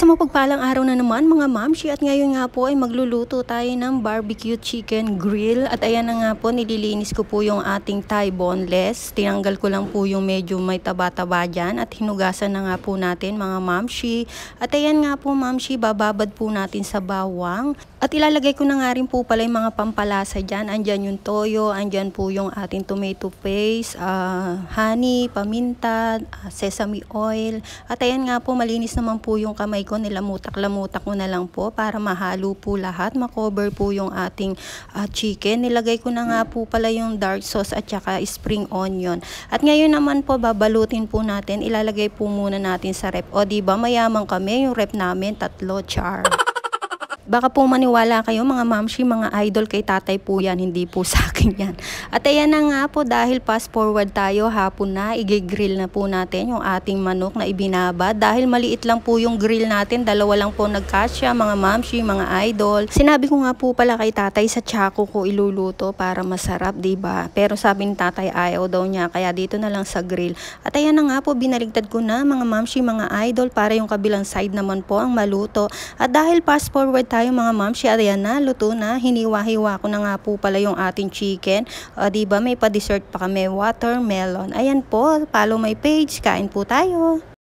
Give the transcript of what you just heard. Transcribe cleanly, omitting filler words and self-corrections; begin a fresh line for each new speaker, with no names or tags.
Isang mapagpalang araw na naman mga mamshi at ngayon nga po ay magluluto tayo ng barbecue chicken grill at ayan na nga po nililinis ko po yung ating thigh boneless. Tinanggal ko lang po yung medyo may taba-taba dyan at hinugasan na nga po natin mga mamshi. At ayan nga po mamshi, bababad po natin sa bawang at ilalagay ko na nga rin po pala yung mga pampalasa dyan. Andyan yung toyo, andyan po yung ating tomato paste, honey, paminta, sesame oil. At ayan nga po malinis naman po yung kamay ko, nilamutak-lamutak ko na lang po para mahalo po lahat, makover po yung ating chicken. Nilagay ko na nga po pala yung dark sauce at saka spring onion. At ngayon naman po babalutin po natin, ilalagay po muna natin sa rep. O diba mayaman kami, yung rep namin 3 char. Baka po maniwala kayo mga mamshi, mga idol, kay tatay po yan, hindi po sa akin yan. At ayan na nga po, dahil fast forward tayo, hapon na, i-grill na po natin yung ating manok na ibinabad. Dahil maliit lang po yung grill natin, dalawa lang po nagkasya mga mamshi, mga idol. Sinabi ko nga po pala kay tatay sa tsako ko iluluto para masarap, diba? Pero sabi ni tatay ayaw daw niya, kaya dito na lang sa grill. At ayan na nga po, binaligtad ko na mga mamshi, mga idol, para yung kabilang side naman po ang maluto. At dahil fast forward tayo mga mamshi, ayan na, luto na, hiniwa-hiwa ko na nga po pala yung ating chicken. Diba may pa-dessert pa kami, watermelon. Ayan po, follow my page, kain po tayo.